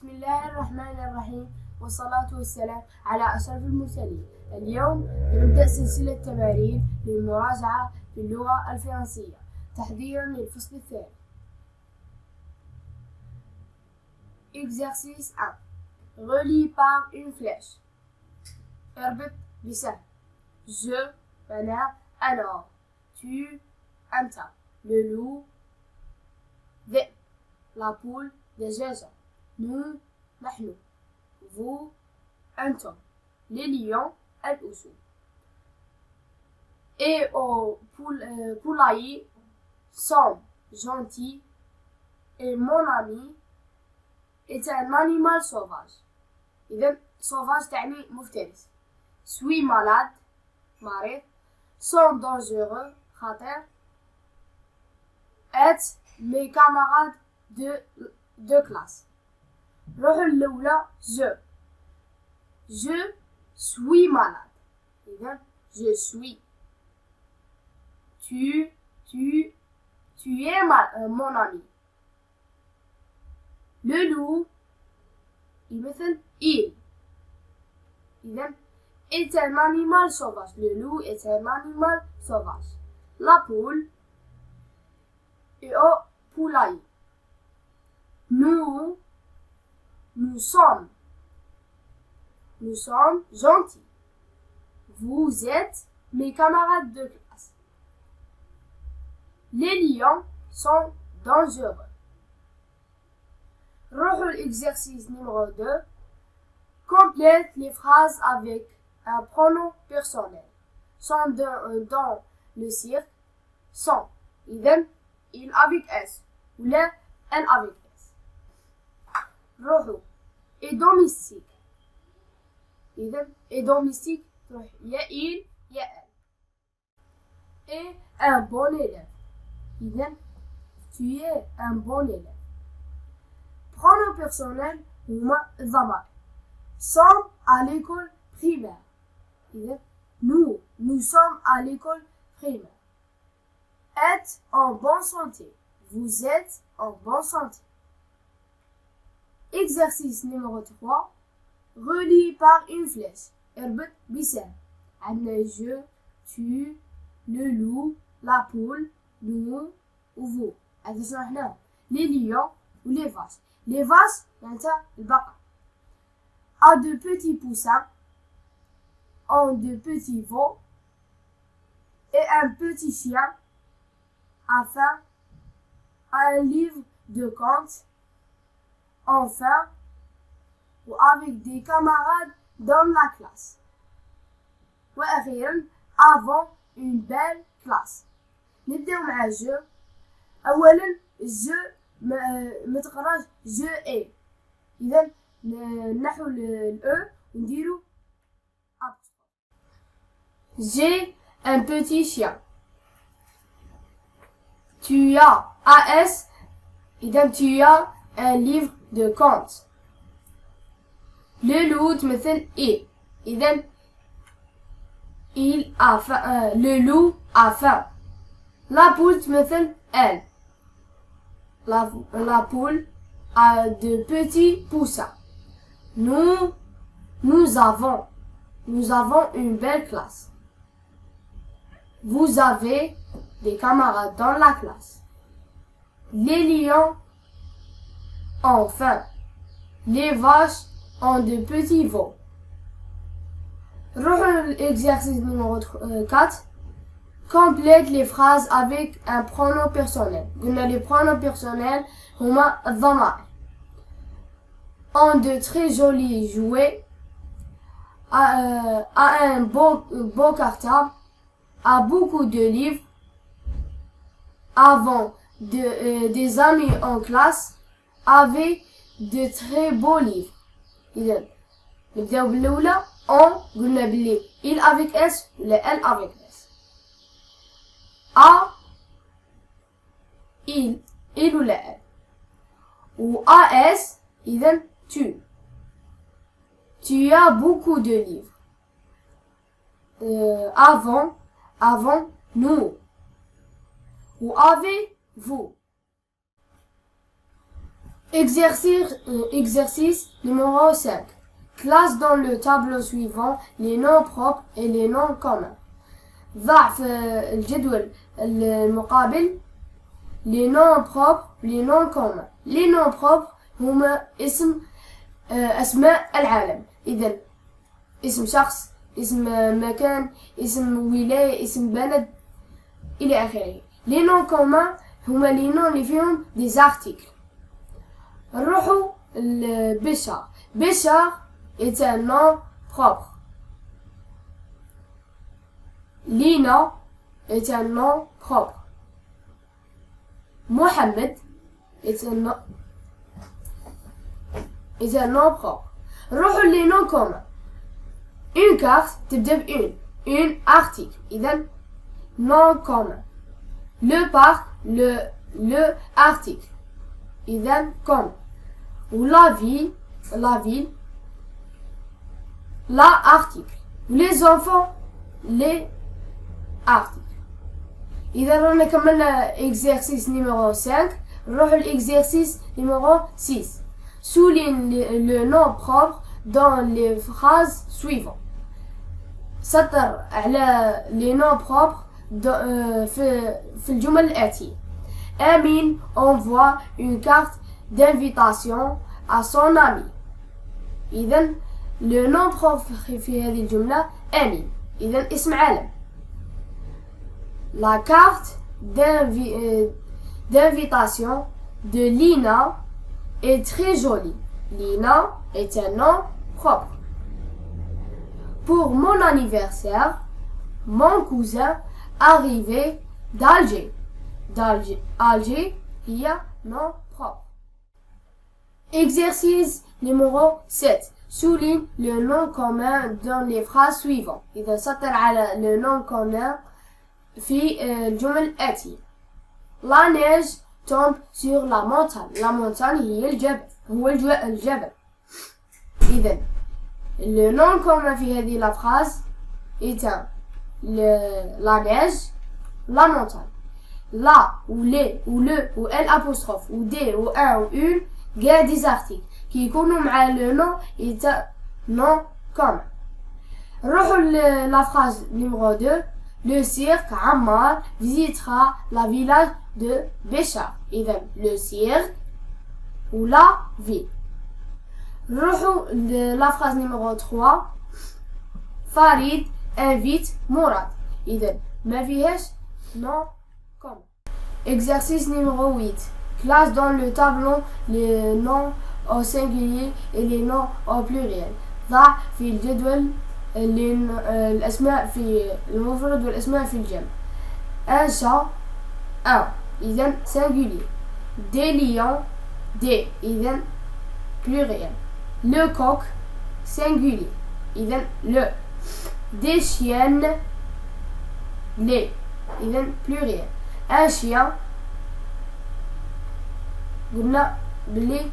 بسم الله الرحمن الرحيم والصلاة والسلام على أشرف المرسلين. اليوم نبدأ سلسلة تمارين للمراجعة باللغة الفرنسية تحضيرا للفصل الثاني. Exercice 1. Relie par une flèche. اربط بسهم. Je, أنا, alors. Tu, أنت. Le loup, ذئب. La poule, دجاجة. Nous, نحن. Vous, أنتم. Les lions, الأسود. Et au poulailler, sont gentils. Et mon ami est un animal sauvage. إذن sauvage تعني مفترس. Suis malade, مريض. Sont dangereux, خطر. Et mes camarades de classe. روح الأولى je suis malade. إذن je suis. Tu es mon ami. Le loup مثل il. إذن est un animal sauvage. Le loup est un animal sauvage. La poule et au poulailler. Nous sommes gentils. Vous êtes mes camarades de classe. Les lions sont dangereux. روحوا l'exercice numéro 2. Complète les phrases avec un pronom personnel. Sont dans le cirque. Sont. إذن il avec S. Ou là, elle avec S. روحوا. Et domestique. إذن et domestique. Il y a il, il y a elle. Et un bon élève. إذن tu es un bon élève. Pronom personnel هما الضمائر. Sommes à l'école primaire. إذن nous sommes à l'école primaire. Êtes en bonne santé. Vous êtes en bonne santé. Exercice numéro 3. Relie par une flèche. اربط بسهم. عندنا je, tu, le loup, la poule, nous ou vous. هذا شنو حنا؟ les lions ou les vaches. Les vaches معناتها البقر. A de petits poussins, ont de petits veaux et un petit chien, enfin, un livre de contes, enfin, ou avec des camarades dans la classe. وأخيرا, avant une belle classe. نبدأ مع je. أولا je ما تقراش je ai. إذا نحو الأ ونديرو J'ai un petit chien. Tu as AS. إذا tu as un livre de contes. Le loup مثل il. إذا il a faim. Le loup a faim. La poule مثل elle. La poule a de petits poussins. Nous avons une belle classe. Vous avez des camarades dans la classe. Les lions ont faim. Les vaches ont de petits veaux. Exercice numéro 4. Complète les phrases avec un pronom personnel. Les pronoms personnels هما الضمائر. Ont de très jolis jouets. A un beau cartable. A beaucoup de livres. Avant des amis en classe. Avait de très beaux livres. إذن نبداو بالأولى. قلنا بلي il avec S ولا elle avec S. A il ولا elle. ou AS إذن tu as beaucoup de livres. Avant nous. ou avez vous. Exercice numéro 5. Classe dans le tableau suivant les noms propres et les noms communs. ضع في الجدول المقابل les noms propres les noms communs. Les noms propres هما أسماء العالم. إذن اسم شخص، اسم مكان، اسم ولاية، اسم بلد إلى آخره. Les noms communs هما les noms اللي فيهم des articles. نروحوا لبشار. بشار est un nom propre. Lina est un nom propre. Mohamed est un nom propre. نروحوا les noms communs. Une carte تبدأ une article. إذن nom commun. Le parc le article. إذن commun. Ou la ville la article. Les enfants les articles. إذا رانا كملنا exercice numéro 5. نروح l'exercice numéro 6. Souligne le nom propre dans les phrases suivantes. سطر على les noms propres في الجمل الآتية. Amine envoie une carte d'invitation à son ami. إذن le nom propre في هذه الجملة أمين. إذن اسم عالم. La carte d'invitation de Lina est très jolie. Lina est un nom propre. Pour mon anniversaire, mon cousin arrivé d'Alger. Alger, il y a nom propre. Exercice numéro 7. Souligne le nom commun dans les phrases suivantes. إذا سطر على le nom commun في الجمل الآتية. La neige tombe sur la montagne. La montagne هي الجبل. هو الجبل. إذن le nom commun في هذه la phrase est la neige, la montagne. La ou les ou le ou l apostrophe ou des ou un ou une قاع des articles qui يكونوا مع le nom est un nom commun. نروحوا la phrase numéro 2. Le cirque Ammar visitera la village de Béchar. إذن le cirque ou la ville. نروحوا la phrase numéro 3. Farid invite Mourad. إذن ما فيهاش nom commun. Exercice numéro 8. Classe dans le tableau les noms au singulier et les noms au pluriel. ضع في الجدول الأسماء في المفرد والأسماء في الجمع. Un chat un. إذن singulier. Des lions des. إذن pluriel. Le coq singulier. إذن le. Des chiennes les. إذن pluriel. Un chien قلنا بلي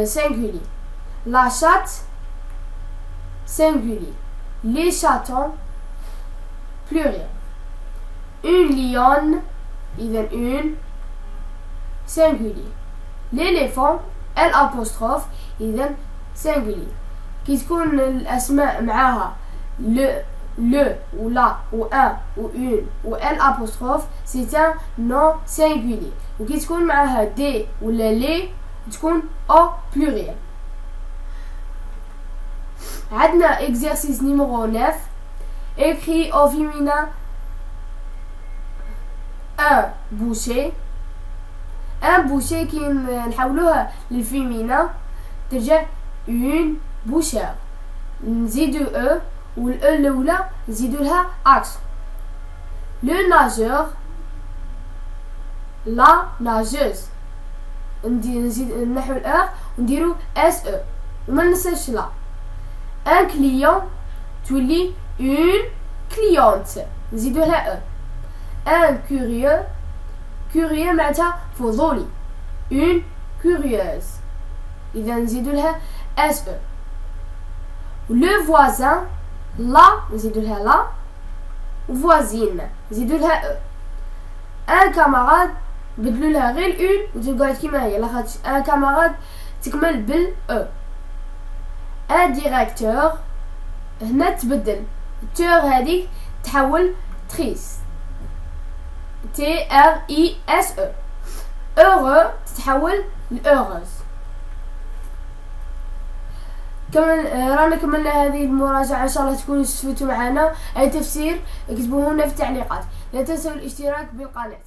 singulier. La chatte singulier. Les chatons pluriel. Une lionne إذن une singulier. L'éléphant L apostrophe إذن singulier. كي تكون الأسماء معاها le ou la ou un ou une ou L apostrophe c'est un nom singulier. وكي تكون معاها des ولا les تكون au pluriel. عندنا exercice numéro 9. Écrit au féminin un boucher. Un boucher كي نحولوها للفيمينا ترجع une bouchère. نزيدو e والe الأولى نزيدو لها accent. Le nageur la nageuse. نزيد نحو الأخ ونديرو SE وما ننساش لا. Un client تولي une cliente نزيدو لها e. Un curieux معناتها فضولي. Une curieuse إذا نزيدو لها SE. Le voisin la نزيدو لها لا. Voisine نزيدو لها e. Un camarade بدلوا لها غير اون وتقعد كيما هي، لاخاطش ان كاماراد تكمل بال او. ان ديريكتور هنا تبدل، تور هذيك تحول تريس، تي ار اي اس او. heureux تتحول لهeureuse. رانا كملنا هذه المراجعة، ان شاء الله تكونوا استفدتوا معنا. اي تفسير اكتبوه لنا في التعليقات. لا تنسوا الاشتراك بالقناة.